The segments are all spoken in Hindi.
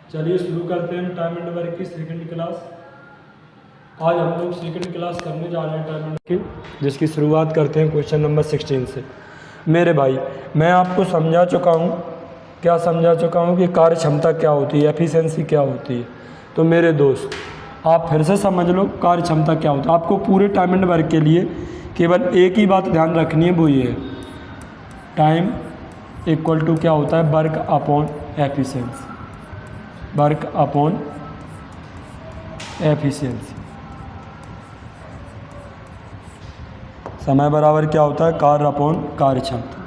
चलिए शुरू करते हैं टाइम एंड वर्क की सेकंड क्लास। आज हम लोग सेकंड क्लास करने जा रहे हैं टाइम एंड की, जिसकी शुरुआत करते हैं क्वेश्चन नंबर 16 से। मेरे भाई, मैं आपको समझा चुका हूँ, क्या समझा चुका हूँ कि कार्य क्षमता क्या होती है, एफिशिएंसी क्या होती है। तो मेरे दोस्त, आप फिर से समझ लो कार्य क्षमता क्या होता है। आपको पूरे टाइम एंड वर्क के लिए केवल एक ही बात ध्यान रखनी है, वो ये है, टाइम इक्वल टू क्या होता है, work upon efficiency. Work upon efficiency. समय बराबर क्या होता है, कार्य अपॉन कार्य क्षमता।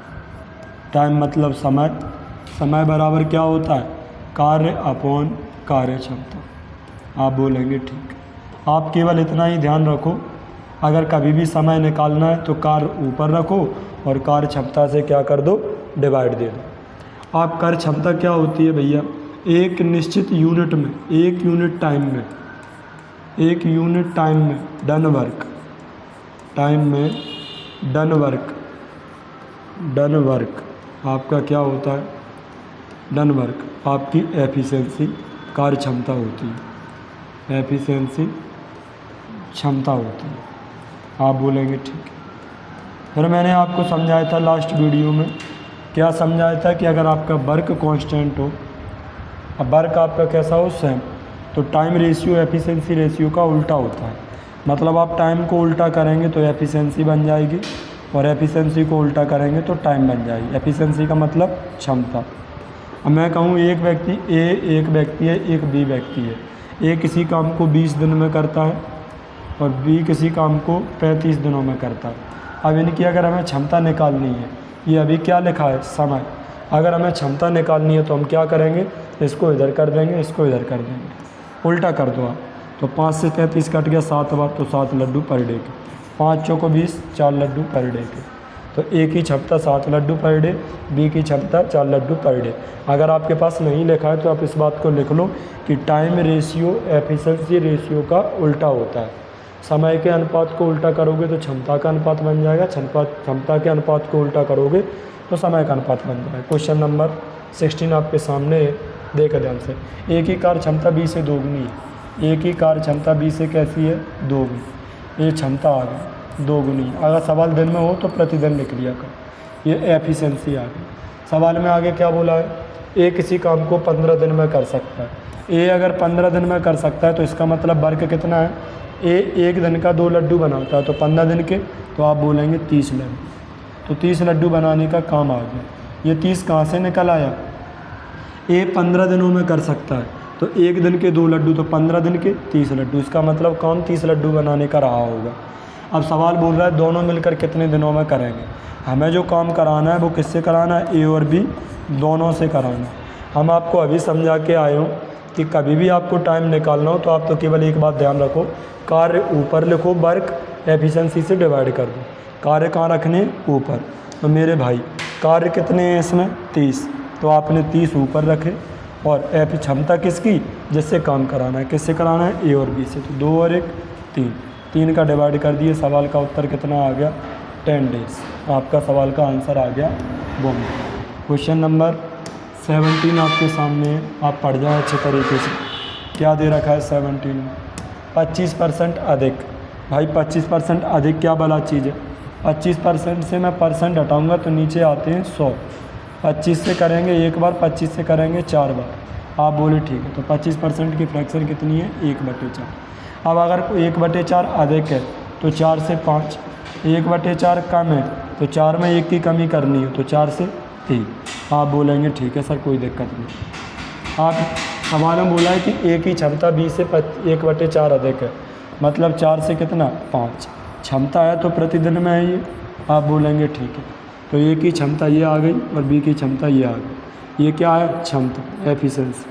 टाइम मतलब समय, समय बराबर क्या होता है, कार्य अपॉन कार्य क्षमता। आप बोलेंगे ठीक। आप केवल इतना ही ध्यान रखो, अगर कभी भी समय निकालना है तो कार्य ऊपर रखो और कार्य क्षमता से क्या कर दो, डिवाइड दे दो। आप कार्य क्षमता क्या होती है भैया, एक निश्चित यूनिट में, एक यूनिट टाइम में, एक यूनिट टाइम में डन वर्क, टाइम में डन वर्क, डन वर्क आपका क्या होता है, डन वर्क आपकी एफिशिएंसी कार्य क्षमता होती है, एफिशिएंसी क्षमता होती है। आप बोलेंगे ठीक है। फिर मैंने आपको समझाया था लास्ट वीडियो में, क्या समझाया था कि अगर आपका वर्क कांस्टेंट हो, अब वर्क आपका कैसा हो, सेम, तो टाइम रेशियो एफिशिएंसी रेशियो का उल्टा होता है। मतलब आप टाइम को उल्टा करेंगे तो एफिशिएंसी बन जाएगी, और एफिशिएंसी को उल्टा करेंगे तो टाइम बन जाएगी। एफिशिएंसी का मतलब क्षमता। अब मैं कहूँ एक व्यक्ति ए एक व्यक्ति है, एक बी व्यक्ति है। ए किसी काम को 20 दिन में करता है और बी किसी काम को 35 दिनों में करता है। अब इनकी अगर हमें क्षमता निकालनी है, ये अभी क्या लिखा है, समय। अगर हमें क्षमता निकालनी है तो हम क्या करेंगे, इसको इधर कर देंगे, इसको इधर कर देंगे, उल्टा कर दो आप। तो 5 से 35 कट गया 7 बार, तो 7 लड्डू पर डे के। 5 चौको 20, 4 लड्डू पर डे के। तो ए की क्षमता 7 लड्डू पर डे, बी की क्षमता 4 लड्डू पर डे। अगर आपके पास नहीं लिखा है तो आप इस बात को लिख लो कि टाइम रेशियो एफिशिएंसी रेशियो का उल्टा होता है। समय के अनुपात को उल्टा करोगे तो क्षमता का अनुपात बन जाएगा, क्षमता के अनुपात को उल्टा करोगे तो समय का अनुपात बन जाएगा। क्वेश्चन नंबर 16 आपके सामने है, देख ध्यान से। एक ही कार्य क्षमता बी से दोगुनी है, एक ही कार्य क्षमता बी से कैसी है, दोगुनी। ये क्षमता आ गई दोगुनी। अगर सवाल दिन में हो तो प्रतिदिन लिख लिया कर, ये एफिशिएंसी आ गई। सवाल में आगे क्या बोला है, ए किसी काम को 15 दिन में कर सकता है। ए अगर 15 दिन में कर सकता है तो इसका मतलब वर्क कितना है, ए एक दिन का 2 लड्डू बनाता है, तो 15 दिन के, तो आप बोलेंगे 30 लड्डू। तो 30 लड्डू बनाने का काम आ गया। ये 30 कहाँ से निकल आया, ए 15 दिनों में कर सकता है, तो एक दिन के 2 लड्डू, तो 15 दिन के 30 लड्डू। इसका मतलब कौन 30 लड्डू बनाने का रहा होगा। अब सवाल बोल रहा है दोनों मिलकर कितने दिनों में करेंगे। हमें जो काम कराना है वो किससे कराना है, ए और बी दोनों से कराना है। हम आपको अभी समझा के आए हों कि कभी भी आपको टाइम निकालना हो तो आप तो केवल एक बात ध्यान रखो, कार्य ऊपर लिखो, वर्क एफिशिएंसी से डिवाइड कर दो। कार्य कहाँ रखने, ऊपर। तो मेरे भाई कार्य कितने हैं इसमें, 30, तो आपने 30 ऊपर रखे, और एफ क्षमता किसकी, जिससे काम कराना है, किससे कराना है, ए और बी से। तो 2 और 1 3, 3 का डिवाइड कर दिए। सवाल का उत्तर कितना आ गया, 10 डेज। आपका सवाल का आंसर आ गया बॉम्ब। क्वेश्चन नंबर 17 आपके सामने है, आप पढ़ जाए अच्छे तरीके से। क्या दे रखा है 17 में, 25% अधिक। भाई 25% अधिक क्या भला चीज़ है। 25% से मैं परसेंट हटाऊंगा तो नीचे आते हैं 100। 25 से करेंगे एक बार, 25 से करेंगे 4 बार। आप बोले ठीक है। तो 25% की फ्रैक्शन कितनी है, 1/4। अब अगर 1/4 अधिक है तो 4 से 5, 1/4 कम है तो 4 में 1 की कमी करनी है, तो 4 से 3। आप बोलेंगे ठीक है सर, कोई दिक्कत नहीं। आप सवाल में बोला है कि ए की क्षमता बी से 1/4 अधिक है, मतलब 4 से कितना, 5 क्षमता है, तो प्रतिदिन में है ये। आप बोलेंगे ठीक है। तो ए की क्षमता ये आ गई और बी की क्षमता ये आ गई। ये क्या है, क्षमता, एफिशिएंसी।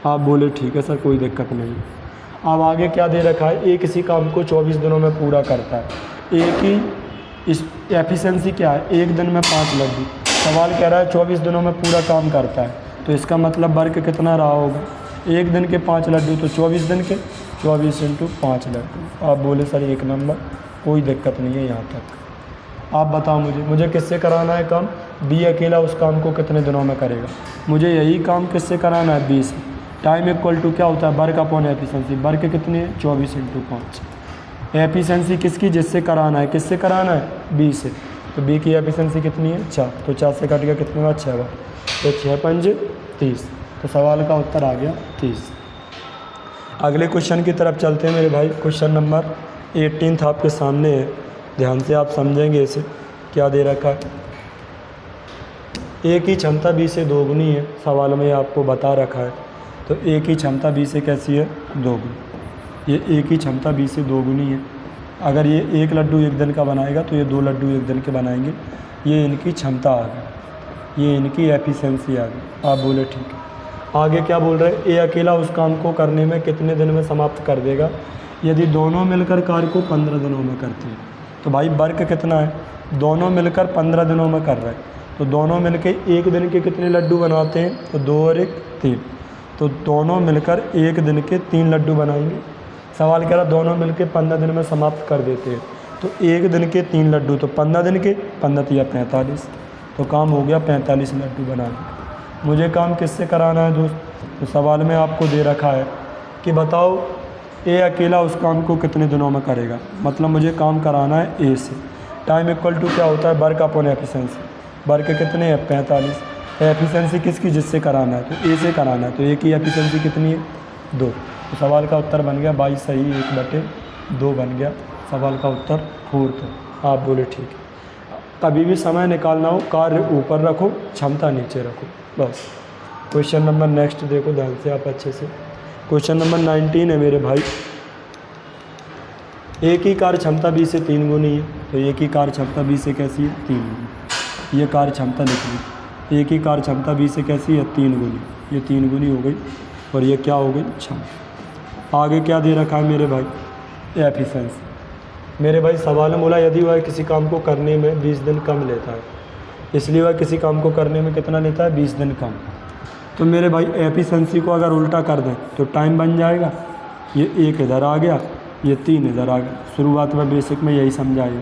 आप बोले ठीक है सर, कोई दिक्कत नहीं। अब आगे क्या दे रखा है, ए किसी काम को 24 दिनों में पूरा करता है। ए की इस एफिशिएंसी क्या है, एक दिन में 5 लड्डू। सवाल कह रहा है 24 दिनों में पूरा काम करता है, तो इसका मतलब वर्क कितना रहा होगा, एक दिन के 5 लड्डू, तो 24 दिन के 24 × 5 लड्डू। आप बोले सर 1 नंबर, कोई दिक्कत नहीं है यहाँ तक। आप बताओ मुझे किससे कराना है काम, बी अकेला उस काम को कितने दिनों में करेगा। मुझे यही काम किससे कराना है, बी से। टाइम इक्वल टू क्या होता है, वर्क अपॉन एफिशिएंसी। वर्क कितनी है, 24 × 5। एफिशिएंसी किसकी, जिससे कराना है, किससे कराना है, बी से। तो बी की एफिशिएंसी कितनी है, 4। तो 4 से कट गया कितने बार, 6 बार। तो 6 पंज 30। तो सवाल का उत्तर आ गया 30। अगले क्वेश्चन की तरफ चलते हैं मेरे भाई। क्वेश्चन नंबर 18 आपके सामने है, ध्यान से आप समझेंगे इसे। क्या दे रखा है, ए की क्षमता बी से दोगुनी है, सवाल में आपको बता रखा है। तो ए की क्षमता बी से कैसी है, दोगुनी। ये ए की क्षमता बी से दोगुनी है। अगर ये 1 लड्डू 1 दिन का बनाएगा तो ये 2 लड्डू 1 दिन के बनाएंगे। ये इनकी क्षमता आ गई, ये इनकी एफिशिएंसी आ गई। आप बोले ठीक है। आगे क्या बोल रहे हैं, ए अकेला उस काम को करने में कितने दिन में समाप्त कर देगा यदि दोनों मिलकर कार्य को 15 दिनों में करते हैं। तो भाई वर्क कितना है, दोनों मिलकर 15 दिनों में कर रहे हैं। तो दोनों मिलकर 1 दिन के कितने लड्डू बनाते हैं, तो 2 और 1 3। तो दोनों मिलकर 1 दिन के 3 लड्डू बनाएंगे। सवाल कह रहा दोनों मिलकर 15 दिन में समाप्त कर देते हैं। तो 1 दिन के 3 लड्डू, तो 15 दिन के 15 या 45। तो काम हो गया 45 लड्डू बनाने। मुझे काम किससे कराना है दोस्त, तो सवाल में आपको दे रखा है कि बताओ ए अकेला उस काम को कितने दिनों में करेगा। मतलब मुझे काम कराना है ए से। टाइम इक्वल टू क्या होता है, वर्क अपॉन एफिशिएंसी। वर्क कितने हैं, 45। एफिशिएंसी किसकी, जिससे कराना है, तो ए से कराना है। तो ए की एफिशिएंसी कितनी है, 2। तो सवाल का उत्तर बन गया 22 सही 1/2 बन गया। सवाल का उत्तर 4 था। आप बोले ठीक है। कभी भी समय निकालना हो, कार्य ऊपर रखो, क्षमता नीचे रखो, बस। क्वेश्चन नंबर नेक्स्ट देखो ध्यान से आप अच्छे से। क्वेश्चन नंबर 19 है मेरे भाई। ए की कार्य क्षमता बी से 3 गुनी है। तो ए की कार्य क्षमता बी से कैसी है, 3 गुनी। ये कार्य क्षमता लिख ली। ए की कार्य क्षमता बी से कैसी है, 3 गुनी। ये 3 गुनी हो गई और ये क्या हो गई, क्षमता। आगे क्या दे रखा है मेरे भाई, एफिशिएंसी। मेरे भाई सवाल में बोला यदि वह किसी काम को करने में 20 दिन कम लेता है, इसलिए वह किसी काम को करने में कितना लेता है, 20 दिन कम। तो मेरे भाई एफिशिएंसी को अगर उल्टा कर दें तो टाइम बन जाएगा। ये 1 इधर आ गया, ये 3 इधर आ गया। शुरुआत में बेसिक में यही समझाइए।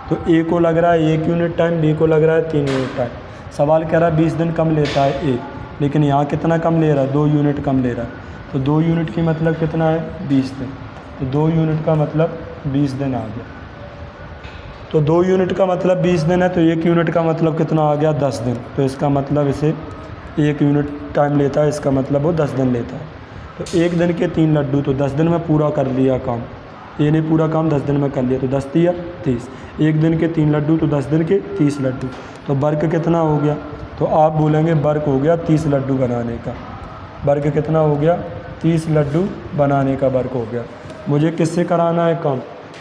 तो ए को लग रहा है 1 यूनिट टाइम, बी को लग रहा है 3 यूनिट टाइम। सवाल कह रहा है 20 दिन कम लेता है ए, लेकिन यहाँ कितना कम ले रहा है, 2 यूनिट कम ले रहा है। तो 2 यूनिट की मतलब कितना है, 20 दिन। तो 2 यूनिट का मतलब 20 दिन आ गया। तो 2 यूनिट का मतलब 20 दिन है, तो 1 यूनिट का मतलब कितना आ गया, 10 दिन। तो इसका मतलब इसे 1 यूनिट टाइम लेता है, इसका मतलब वो 10 दिन लेता है। तो 1 दिन के 3 लड्डू, तो 10 दिन में पूरा कर लिया काम। ए ने पूरा काम 10 दिन में कर लिया, तो 10 तिया 30। 1 दिन के 3 लड्डू, तो 10 दिन के 30 लड्डू। तो वर्क कितना हो गया, तो आप बोलेंगे वर्क हो गया 30 लड्डू बनाने का। वर्क कितना हो गया, 30 लड्डू बनाने का वर्क हो गया। मुझे किससे कराना है काम,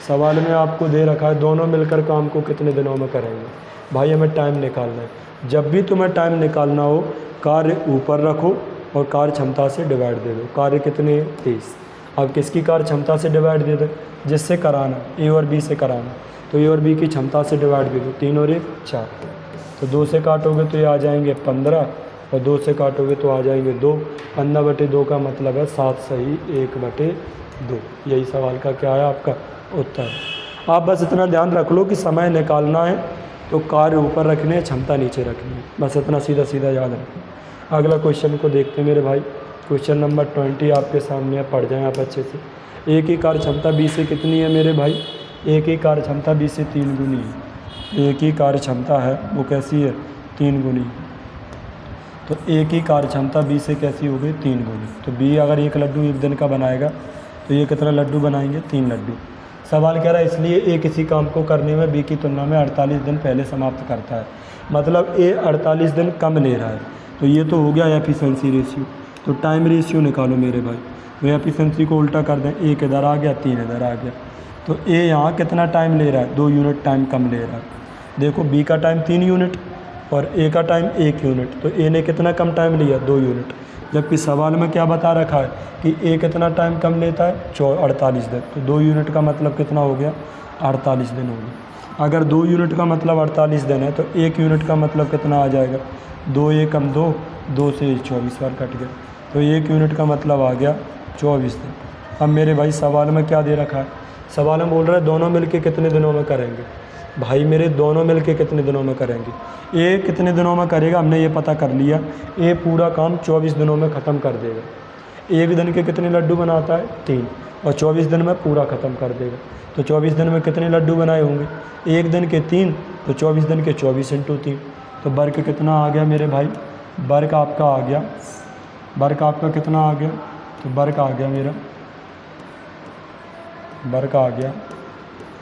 सवाल में आपको दे रखा है दोनों मिलकर काम को कितने दिनों में करेंगे। भाई हमें टाइम निकालना है। जब भी तुम्हें टाइम निकालना हो, कार्य ऊपर रखो और कार्य क्षमता से डिवाइड दे दो। कार्य कितने, 30। अब किसकी कार्य क्षमता से डिवाइड दे दो, जिससे कराना, ए और बी से कराना। तो ए और बी की क्षमता से डिवाइड दे दो, 3 और 1 4। तो 2 से काटोगे तो ये आ जाएंगे 15, और 2 से काटोगे तो आ जाएंगे 2। 15/2 का मतलब है 7 सही 1/2। यही सवाल का क्या है, आपका उत्तर। आप बस इतना ध्यान रख लो कि समय निकालना है तो कार्य ऊपर रखने हैं, क्षमता नीचे रखनी है, बस इतना सीधा सीधा याद रखना। अगला क्वेश्चन को देखते हैं मेरे भाई। क्वेश्चन नंबर 20 आपके सामने है, पढ़ जाएं आप अच्छे से। ए की कार्य क्षमता बी से कितनी है मेरे भाई, ए की कार्य क्षमता बी से 3 गुनी है। ए की कार्य क्षमता है वो कैसी है, 3 गुनी। तो ए की कार्य क्षमता बी से कैसी हो गई, 3 गुनी। तो बी अगर 1 लड्डू 1 दिन का बनाएगा तो ये कितना लड्डू बनाएंगे, 3 लड्डू। सवाल कह रहा है इसलिए ए किसी काम को करने में बी की तुलना में 48 दिन पहले समाप्त करता है। मतलब ए 48 दिन कम ले रहा है। तो ये तो हो गया एफिशिएंसी रेशियो। तो टाइम रेशियो निकालो मेरे भाई। तो एफिशिएंसी को उल्टा कर दें, 1 इधर आ गया 3 इधर आ गया। तो ए यहाँ कितना टाइम ले रहा है, 2 यूनिट टाइम कम ले रहा है। देखो बी का टाइम 3 यूनिट और ए का टाइम 1 यूनिट। तो ए ने कितना कम टाइम लिया, 2 यूनिट। जबकि सवाल में क्या बता रखा है कि ए कितना टाइम कम लेता है, 48 दिन। तो 2 यूनिट का मतलब कितना हो गया, 48 दिन हो गया। अगर 2 यूनिट का मतलब 48 दिन है तो 1 यूनिट का मतलब कितना आ जाएगा, 2 एकम 2, 2 से 24 बार कट गया। तो 1 यूनिट का मतलब आ गया 24 दिन। अब मेरे भाई सवाल में क्या दे रखा है, सवाल में बोल रहा है दोनों मिलके कितने दिनों में करेंगे। भाई मेरे दोनों मिलके कितने दिनों में करेंगे, ए कितने दिनों में करेगा हमने ये पता कर लिया। ए पूरा काम 24 दिनों में ख़त्म कर देगा। एक दिन के कितने लड्डू बनाता है? 3, और 24 दिन में पूरा ख़त्म कर देगा। तो 24 दिन में कितने लड्डू बनाए होंगे? एक दिन के 3, तो 24 दिन के 24 × 3। तो वर्ग कितना आ गया मेरे भाई? वर्ग आपका आ गया, वर्ग आपका कितना आ गया? तो वर्ग आ गया मेरा, वर्ग आ गया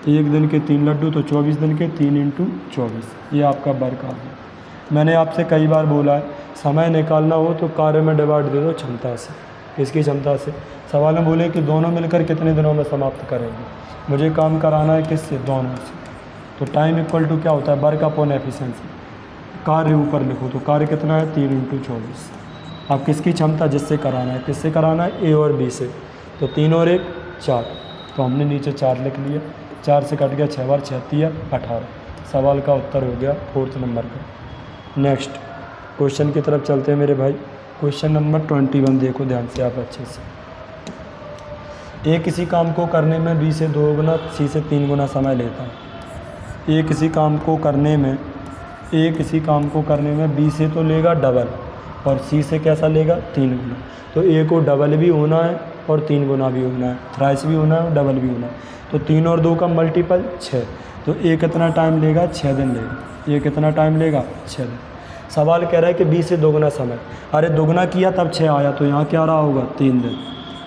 एक दिन के 3 लड्डू, तो 24 दिन के 3 × 24, ये आपका वर्ग आ गया। मैंने आपसे कई बार बोला है, समय निकालना हो तो कार्य में डिवाइड दे दो क्षमता से। किसकी क्षमता से? सवाल में बोले कि दोनों मिलकर कितने दिनों में समाप्त करेंगे। मुझे काम कराना है किससे? दोनों से। तो टाइम इक्वल टू क्या होता है? Work upon efficiency. कार्य ऊपर लिखो, तो कार्य कितना है? 3 × 24। अब किसकी क्षमता? जिससे कराना है। किससे कराना है? ए और बी से। तो 3 और 1 4, तो हमने नीचे 4 लिख लिया। 4 से कट गया 6 बार 6 × 3 = 18। सवाल का उत्तर हो गया 4th नंबर का। नेक्स्ट क्वेश्चन की तरफ चलते हैं मेरे भाई। क्वेश्चन नंबर 21 देखो ध्यान से आप अच्छे से। ए किसी काम को करने में बी से 2 गुना, सी से 3 गुना समय लेता है। ए किसी काम को करने में बी से तो लेगा डबल, और सी से कैसा लेगा? 3 गुना। तो ए को डबल भी होना है और 3 गुना भी होना है, थ्राइस भी होना है और डबल भी होना है। तो 3 और 2 का मल्टीपल 6। तो ए कितना टाइम लेगा? 6 दिन लेगा। ये कितना टाइम लेगा? 6 दिन। सवाल कह रहा है कि बी से 2 गुना समय। अरे दोगुना किया तब 6 आया, तो यहाँ क्या रहा होगा? 3 दिन।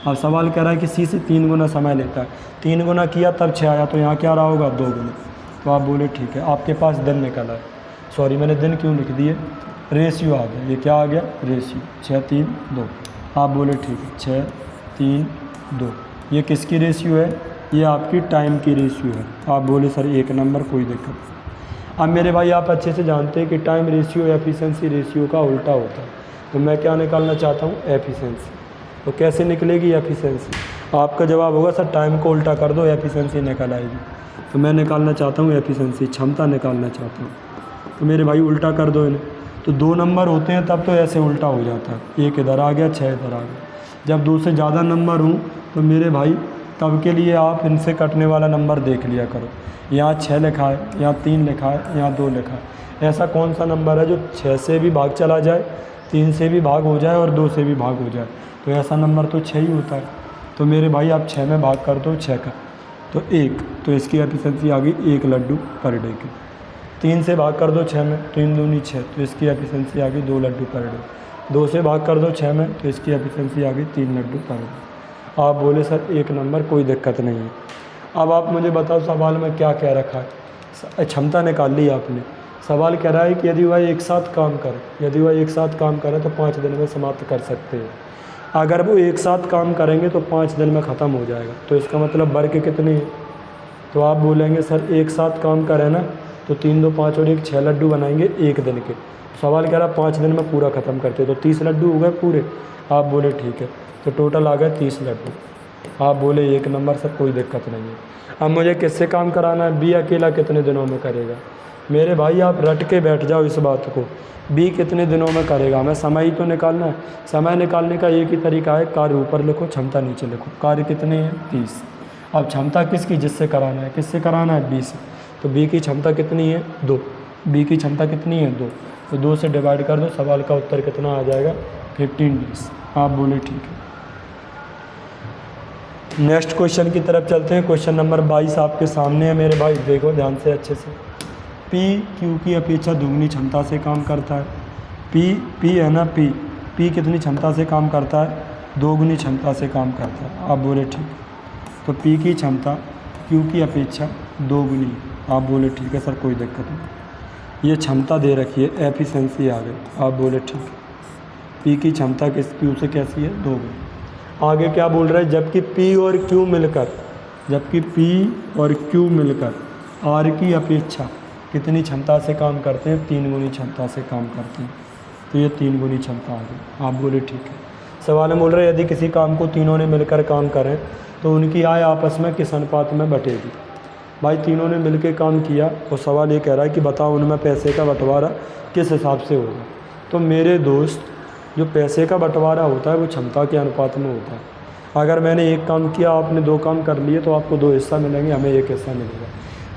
अब सवाल कह रहा है कि सी से 3 गुना समय लेता है। 3 गुना किया तब 6 आया, तो यहाँ क्या रहा होगा? 2 गुना। तो आप बोले ठीक है, आपके पास दिन निकल आए। सॉरी मैंने दिन क्यों लिख दिए? रेशियो आ गया। ये क्या आ गया? रेशियो। 6 3 2। आप बोले ठीक है, 6 3 2। ये किसकी रेशियो है? ये आपकी टाइम की रेशियो है। आप बोले सर 1 नंबर, कोई दिक्कत नहीं। अब मेरे भाई आप अच्छे से जानते हैं कि टाइम रेशियो एफिशिएंसी रेशियो का उल्टा होता है। तो मैं क्या निकालना चाहता हूँ? एफिशिएंसी। तो कैसे निकलेगी एफिशिएंसी? आपका जवाब होगा सर टाइम को उल्टा कर दो, एफिशिएंसी निकल आएगी। तो मैं निकालना चाहता हूँ एफिशिएंसी, क्षमता निकालना चाहता हूँ। तो मेरे भाई उल्टा कर दो इन्हें। तो 2 नंबर होते हैं तब तो ऐसे उल्टा हो जाता है, 1 इधर आ गया 6 इधर आ गया। जब 2 से ज़्यादा नंबर हों तो मेरे भाई तब के लिए आप इनसे कटने वाला नंबर देख लिया करो। यहाँ 6 लिखा है, यहाँ 3 लिखा है, यहाँ 2 लिखा है। ऐसा कौन सा नंबर है जो 6 से भी भाग चला जाए, 3 से भी भाग हो जाए और 2 से भी भाग हो जाए? तो ऐसा नंबर तो 6 ही होता है। तो मेरे भाई आप 6 में भाग कर दो 6 का, तो 1। तो इसकी एफिशिएंसी आ गई 1 लड्डू पर डे की। 3 से भाग कर दो 6 में, 3 दूनी 6, तो इसकी एफिशिएंसी आ गई 2 लड्डू पर डे। 2 से भाग कर दो 6 में, तो इसकी एफिशिएंसी आ गई 3 लड्डू पर डे। आप बोले सर 1 नंबर, कोई दिक्कत नहीं है। अब आप मुझे बताओ सवाल में क्या कह रखा है? क्षमता निकाल ली आपने। सवाल कह रहा है कि यदि वह एक साथ काम करे तो 5 दिन में समाप्त कर सकते हैं। अगर वो एक साथ काम करेंगे तो 5 दिन में ख़त्म हो जाएगा। तो इसका मतलब वर्ग कितने हैं? तो आप बोलेंगे सर एक साथ काम करें ना, तो 3 2 5 और 1 6 लड्डू बनाएंगे 1 दिन के। सवाल कह रहा 5 दिन में पूरा ख़त्म करते, तो 30 लड्डू हो गए पूरे। आप बोले ठीक है, तो टोटल आ गए 30 लड्डू। आप बोले 1 नंबर सर, कोई दिक्कत नहीं है। अब मुझे किससे काम कराना है? बी अकेला कितने दिनों में करेगा? मेरे भाई आप रट के बैठ जाओ इस बात को, बी कितने दिनों में करेगा? हमें समय ही तो निकालना है। समय निकालने का एक ही तरीका है, कार्य ऊपर लिखो क्षमता नीचे लिखो। कार्य कितने हैं? 30। अब क्षमता किसकी? जिससे कराना है। किससे कराना है? बी से। तो बी की क्षमता कितनी है? 2। बी की क्षमता कितनी है? 2। तो 2 से डिवाइड कर दो, सवाल का उत्तर कितना आ जाएगा? 15 डेज। आप बोले ठीक है। नेक्स्ट क्वेश्चन की तरफ चलते हैं। क्वेश्चन नंबर 22 आपके सामने है मेरे भाई, देखो ध्यान से अच्छे से। P Q की अपेक्षा दोगुनी क्षमता से काम करता है। P है ना, P कितनी क्षमता से काम करता है? दोगुनी क्षमता से काम करता है। आप बोले ठीक। तो P की क्षमता Q की अपेक्षा दोगुनी। आप बोले ठीक है सर, कोई दिक्कत नहीं। ये क्षमता दे रखी है, एफिशिएंसी आ गई। आप बोले ठीक है। P की क्षमता किस Q से कैसी है? दोगुनी। आगे क्या बोल रहा है? जबकि P और Q मिलकर R की अपेक्षा कितनी क्षमता से काम करते हैं? 3 गुनी क्षमता से काम करते हैं। तो ये 3 गुनी क्षमता आ गई। आप बोले ठीक है। सवाल में बोल रहे हैं यदि किसी काम को तीनों ने मिलकर काम करें तो उनकी आय आपस में किस अनुपात में बटेगी? भाई तीनों ने मिलकर काम किया और सवाल ये कह रहा है कि बताओ उनमें पैसे का बंटवारा किस हिसाब से होगा। तो मेरे दोस्त, जो पैसे का बंटवारा होता है वो क्षमता के अनुपात में होता है। अगर मैंने 1 काम किया, आपने 2 काम कर लिए, तो आपको 2 हिस्सा मिलेंगे, हमें 1 हिस्सा मिलेगा।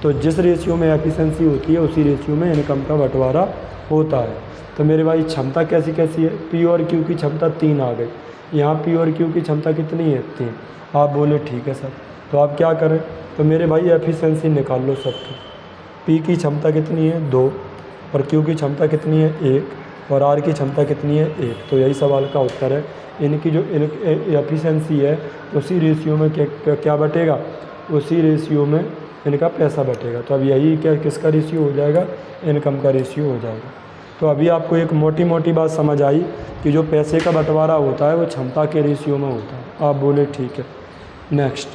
तो जिस रेशियो में एफिशिएंसी होती है उसी रेशियो में इनकम का बंटवारा होता है। तो मेरे भाई क्षमता कैसी कैसी है? P और Q की क्षमता 3 आ गई। यहाँ पी और क्यू की क्षमता कितनी है 3। आप बोले ठीक है सर, तो आप क्या करें, तो मेरे भाई एफिशिएंसी निकाल लो सबकी। पी की क्षमता कितनी है 2 और क्यू की क्षमता कितनी है 1 और आर की क्षमता कितनी है 1। तो यही सवाल का उत्तर है। इनकी जो एफिशिएंसी है उसी रेशियो में क्या बटेगा, उसी रेशियो में इनका पैसा बटेगा। तो अब यही क्या किसका रेशियो हो जाएगा, इनकम का रेशियो हो जाएगा। तो अभी आपको एक मोटी मोटी बात समझ आई कि जो पैसे का बंटवारा होता है वो क्षमता के रेशियो में होता है। आप बोले ठीक है। नेक्स्ट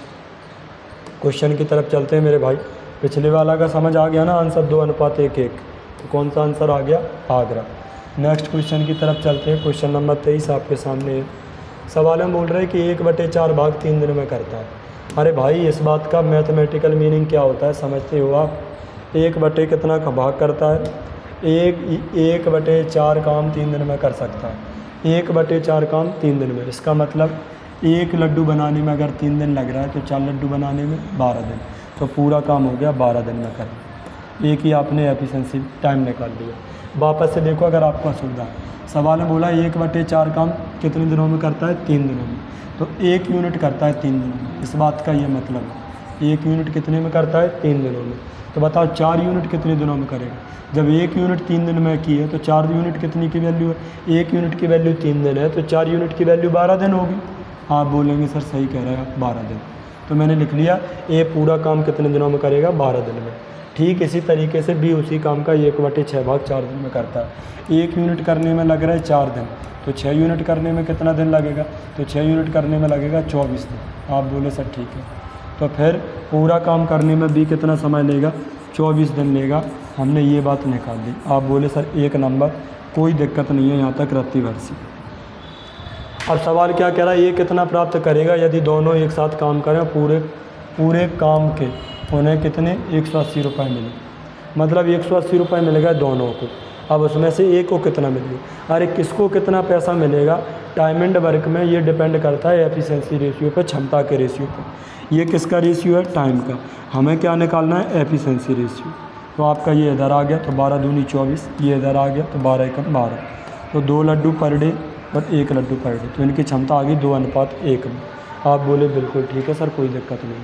क्वेश्चन की तरफ चलते हैं मेरे भाई। पिछले वाला का समझ आ गया ना आंसर, 2:1:1। तो कौन सा आंसर आ गया, आगरा। नेक्स्ट क्वेश्चन की तरफ चलते हैं। क्वेश्चन नंबर 23 आपके सामने है। सवाल में बोल रहे हैं कि 1/4 भाग 3 दिन में करता है। अरे भाई इस बात का मैथमेटिकल मीनिंग क्या होता है समझते हो आप। 1 कितना का भाग करता है, 1/4 काम 3 दिन में कर सकता है। 1/4 काम 3 दिन में, इसका मतलब 1 लड्डू बनाने में अगर 3 दिन लग रहा है तो 4 लड्डू बनाने में 12 दिन। तो पूरा काम हो गया 12 दिन में करना। एक ही आपने एफिशिएंसी टाइम निकाल लिया। वापस से देखो अगर आपको असुविधा है, सवाल में बोला 1/4 काम कितने दिनों में करता है, 3 दिनों में। तो 1 यूनिट करता है 3 दिनों में, इस बात का ये मतलब है। 1 यूनिट कितने में करता है, 3 दिनों में। तो बताओ 4 यूनिट कितने दिनों में करेगा। जब 1 यूनिट 3 दिन में की है तो 4 यूनिट कितनी की वैल्यू है, 1 यूनिट की वैल्यू 3 दिन है तो 4 यूनिट की वैल्यू 12 दिन होगी। आप बोलेंगे सर सही कह रहे हैं आप, 12 दिन। तो मैंने लिख लिया ए पूरा काम कितने दिनों में करेगा, 12 दिन में। ठीक इसी तरीके से बी उसी काम का 1/6 भाग 4 दिन में करता है। 1 यूनिट करने में लग रहा है 4 दिन, तो 6 यूनिट करने में कितना दिन लगेगा, तो 6 यूनिट करने में लगेगा 24 दिन। आप बोले सर ठीक है। तो फिर पूरा काम करने में बी कितना समय लेगा, 24 दिन लेगा। हमने ये बात निकाल दी। आप बोले सर 1 नंबर, कोई दिक्कत नहीं है यहाँ तक रत्ती भरसी। अब सवाल क्या कह रहा है, ये कितना प्राप्त करेगा यदि दोनों एक साथ काम करें, पूरे काम के उन्हें कितने 180 रुपये मिले। मतलब 180 रुपये मिलेगा दोनों को। अब उसमें से एक को कितना मिलेगा, अरे किसको कितना पैसा मिलेगा, टाइम एंड वर्क में ये डिपेंड करता है एफिशिएंसी रेशियो पे, क्षमता के रेशियो पे। ये किसका रेशियो है, टाइम का। हमें क्या निकालना है, एफिशिएंसी रेशियो। तो आपका ये इधर आ गया तो 12 दूनी 24, ये इधर आ गया तो 12 एकम 12। तो 2 लड्डू पर डे और 1 लड्डू पर डे, तो इनकी क्षमता आ गई 2:1 में। आप बोले बिल्कुल ठीक है सर, कोई दिक्कत नहीं।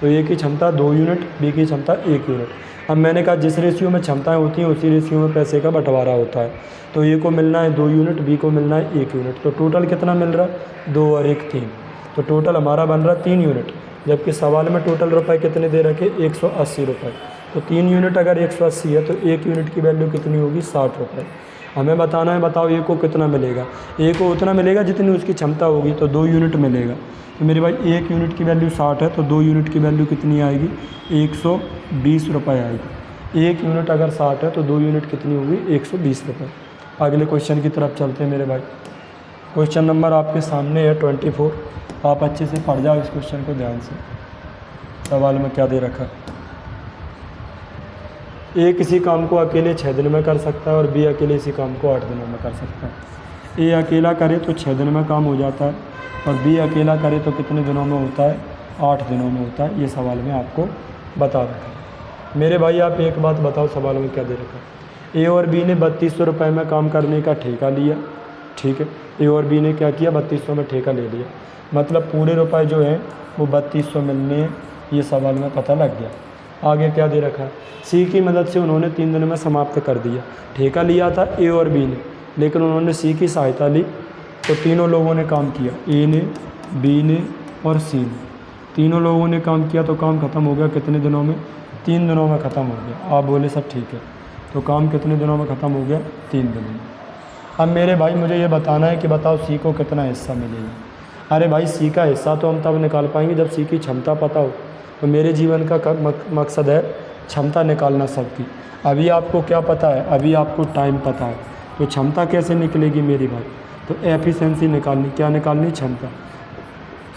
तो ए की क्षमता 2 यूनिट, बी की क्षमता 1 यूनिट। अब मैंने कहा जिस रेशियो में क्षमताएं होती हैं उसी रेशियो में पैसे का बंटवारा होता है। तो ए को मिलना है 2 यूनिट, बी को मिलना है 1 यूनिट। तो टोटल कितना मिल रहा है, 2 और 1 3। तो टोटल हमारा बन रहा है 3 यूनिट, जबकि सवाल में टोटल रुपए कितने दे रखे, 180 रुपये। तो 3 यूनिट अगर 180 है तो 1 यूनिट की वैल्यू कितनी होगी, 60 रुपये। हमें बताना है, बताओ ए को कितना मिलेगा। ए को उतना मिलेगा जितनी उसकी क्षमता होगी, तो 2 यूनिट मिलेगा। तो मेरे भाई 1 यूनिट की वैल्यू 60 है तो 2 यूनिट की वैल्यू कितनी आएगी, 120 रुपये आएगी। 1 यूनिट अगर 60 है तो 2 यूनिट कितनी होगी, 120 रुपये। अगले क्वेश्चन की तरफ चलते हैं मेरे भाई। क्वेश्चन नंबर आपके सामने है 24। आप अच्छे से पढ़ जाओ इस क्वेश्चन को ध्यान से। सवाल में क्या दे रखा है, ए किसी काम को अकेले 6 दिन में कर सकता है और बी अकेले इसी काम को 8 दिनों में कर सकता है। ए अकेला करे तो 6 दिन में काम हो जाता है और बी अकेला करे तो कितने दिनों में होता है, 8 दिनों में होता है। ये सवाल में आपको बता रखा है। मेरे भाई आप एक बात बताओ, सवाल में क्या दे रखा है। ए और बी ने 3200 रुपये में काम करने का ठेका लिया। ठीक है, ए और बी ने क्या किया, 3200 में ठेका ले लिया। मतलब पूरे रुपए जो हैं वो 3200 मिलने, ये सवाल में पता लग गया। आगे क्या दे रखा है, सी की मदद से उन्होंने 3 दिन में समाप्त कर दिया। ठेका लिया था ए और बी ने, लेकिन उन्होंने सी की सहायता ली। तो तीनों लोगों ने काम किया, ए ने, बी ने और सी ने। तीनों लोगों ने काम किया तो काम ख़त्म हो गया कितने दिनों में, 3 दिनों में ख़त्म हो गया। आप बोले सब ठीक है। तो काम कितने दिनों में ख़त्म हो गया, 3 दिनों में। अब मेरे भाई मुझे ये बताना है कि बताओ सी को कितना हिस्सा मिलेगा। अरे भाई सी का हिस्सा तो हम तब निकाल पाएंगे जब सी की क्षमता पता हो। तो मेरे जीवन का मकसद है क्षमता निकालना सबकी। अभी आपको क्या पता है, अभी आपको टाइम पता है, तो क्षमता कैसे निकलेगी मेरी बात। तो एफिशिएंसी निकालनी, क्या निकालनी, क्षमता।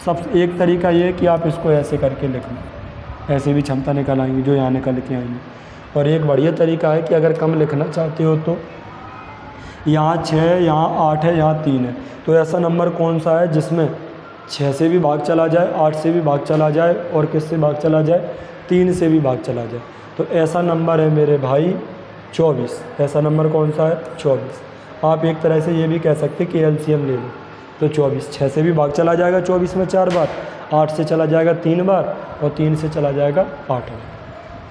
सब एक तरीका ये है कि आप इसको ऐसे करके लिखना, ऐसे भी क्षमता निकल आएंगी जो यहाँ निकल के आएंगी। और एक बढ़िया तरीका है कि अगर कम लिखना चाहते हो तो यहाँ 6, यहाँ 8 है, यहाँ 3 है, तो ऐसा नंबर कौन सा है जिसमें 6 से भी भाग चला जाए, 8 से भी भाग चला जाए और किससे भाग चला जाए, 3 से भी भाग चला जाए। तो ऐसा नंबर है मेरे भाई 24। ऐसा नंबर कौन सा है, 24। आप एक तरह से ये भी कह सकते कि एलसीएम ले लो। तो 24, 6 से भी भाग चला जाएगा 24 में 4 बार, 8 से चला जाएगा 3 बार और 3 से चला जाएगा 8 बार।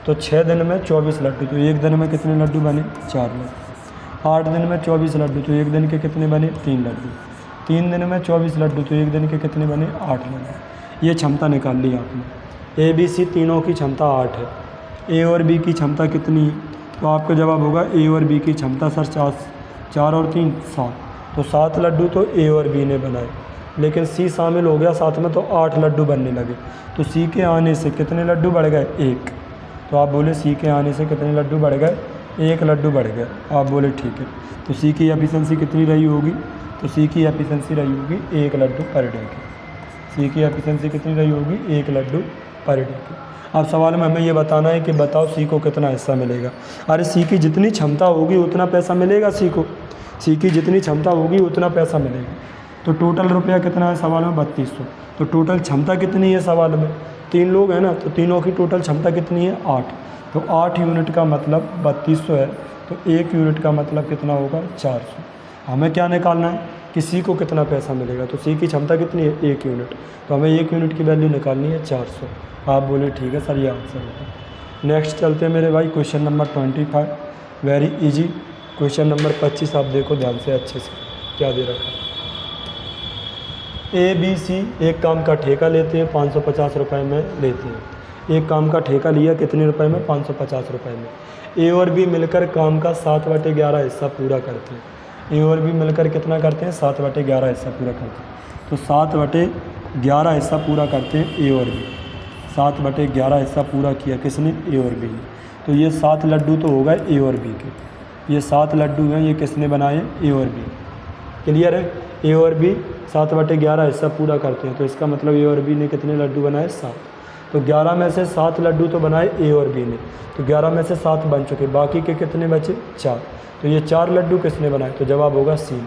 तो 6 दिन में 24 लड्डू, तो एक दिन में कितने लड्डू बने? 4 लड्डू। 8 दिन में 24 लड्डू, तो एक दिन के कितने बने? 3 लड्डू। 3 दिन में 24 लड्डू, तो एक दिन के कितने बने? 8 लड्डू। ये क्षमता निकाल ली आपने। ए बी सी तीनों की क्षमता 8 है। ए और बी की क्षमता कितनी है? तो आपका जवाब होगा ए और बी की क्षमता सर 4 और 3 7, तो 7 लड्डू तो ए और बी ने बनाए, लेकिन सी शामिल हो गया साथ में तो 8 लड्डू बनने लगे। तो सी के आने से कितने लड्डू बढ़ गए? 1। तो आप बोले सी के आने से कितने लड्डू बढ़ गए? 1 लड्डू बढ़ गए। आप बोले ठीक है। तो सी की एफिशिएंसी कितनी रही होगी? तो सी की एफिशिएंसी रही होगी 1 लड्डू पर डे की। सी की एफिशिएंसी कितनी रही होगी? 1 लड्डू पर डे की। अब सवाल में हमें ये बताना है कि बताओ सी को कितना हिस्सा मिलेगा। अरे सी की जितनी क्षमता होगी उतना पैसा मिलेगा सी को। सी की जितनी क्षमता होगी उतना पैसा मिलेगा। तो टोटल रुपया कितना है सवाल में? 3200। तो टोटल क्षमता कितनी है सवाल में? 3 लोग हैं ना, तो तीनों की टोटल क्षमता कितनी है? 8। तो 8 यूनिट का मतलब 3200 है, तो 1 यूनिट का मतलब कितना होगा? 400। हमें क्या निकालना है कि सी को कितना पैसा मिलेगा। तो सी की क्षमता कितनी है? 1 यूनिट। तो हमें 1 यूनिट की वैल्यू निकालनी है 400। आप बोले ठीक है सर, ये आंसर होगा। नेक्स्ट चलते हैं मेरे भाई, question number 25, very easy. Question number 25 आप देखो ध्यान से अच्छे से, क्या दे रखा है। ए बी सी एक काम का ठेका लेते हैं, 550 रुपये में लेते हैं। एक काम का ठेका लिया कितने रुपए में? 550 रुपये में। ए और बी मिलकर काम का 7/11 हिस्सा पूरा करते हैं। ए और बी मिलकर कितना करते हैं? 7/11 हिस्सा पूरा करते हैं। तो 7/11 हिस्सा पूरा करते हैं ए और बी। 7/11 हिस्सा पूरा किया किसने? ए और बी ने। तो ये 7 लड्डू तो हो गए ए और बी के। ये 7 लड्डू हैं, ये किसने बनाए? ए और बी। क्लियर है? ए और बी 7/11 हिस्सा पूरा करते हैं, तो इसका मतलब ए और बी ने कितने लड्डू बनाए? 7। तो 11 में से 7 लड्डू तो बनाए ए और बी ने, तो 11 में से 7 बन चुके, बाकी के कितने बचे? 4। तो ये 4 लड्डू किसने बनाए? तो जवाब होगा सी।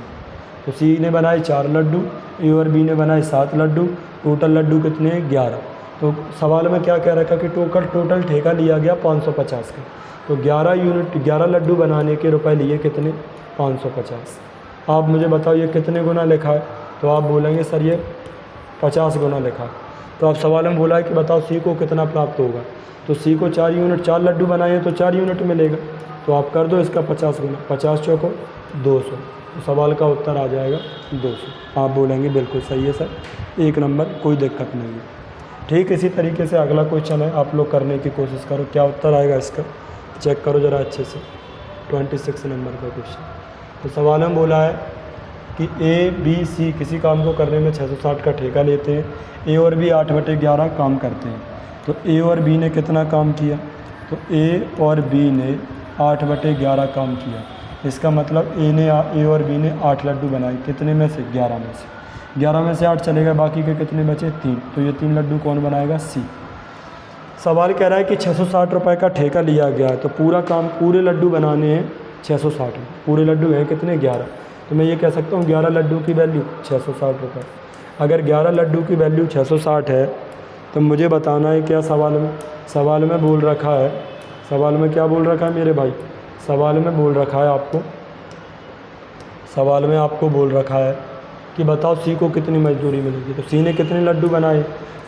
तो सी ने बनाए 4 लड्डू, ए और बी ने बनाए 7 लड्डू, टोटल लड्डू कितने हैं? 11। तो सवाल में क्या कह रखा कि टोटल ठेका लिया गया 550 का। तो 11 लड्डू बनाने के रुपए लिए कितने? 550। आप मुझे बताओ ये कितने गुना लिखा है? तो आप बोलेंगे सर ये 50 गुना लिखा। तो आप सवाल में बोला है कि बताओ सी को कितना प्राप्त होगा। तो सी को 4 लड्डू बनाए हैं तो 4 यूनिट मिलेगा। तो आप कर दो इसका 50 गुना, 50 चौको 200। तो सवाल का उत्तर आ जाएगा 200। आप बोलेंगे बिल्कुल सही है सर, 1 नंबर, कोई दिक्कत नहीं है। ठीक इसी तरीके से अगला क्वेश्चन है, आप लोग करने की कोशिश करो, क्या उत्तर आएगा इसका चेक करो ज़रा अच्छे से। 26 नंबर का क्वेश्चन। तो सवाल में बोला है कि ए बी सी किसी काम को करने में 660 का ठेका लेते हैं। ए और बी 8/11 काम करते हैं। तो ए और बी ने कितना काम किया? तो ए और बी ने 8/11 काम किया। इसका मतलब ए और बी ने 8 लड्डू बनाए, कितने में से? 11 में से। 11 में से 8 चले गए, बाकी के कितने बचे? 3। तो ये 3 लड्डू कौन बनाएगा? सी। सवाल कह रहा है कि 660 रुपये का ठेका लिया गया है, तो पूरा काम, पूरे लड्डू बनाने हैं 660 में। पूरे लड्डू हैं कितने? 11। तो मैं ये कह सकता हूँ 11 लड्डू की वैल्यू 660 रुपये। अगर 11 लड्डू की वैल्यू 660 है तो मुझे बताना है क्या सवाल में बोल रखा है। सवाल में क्या बोल रखा है मेरे भाई? सवाल में बोल रखा है आपको, सवाल में आपको बोल रखा है कि बताओ सी को कितनी मजदूरी मिलेगी। तो सी ने कितने लड्डू बनाए?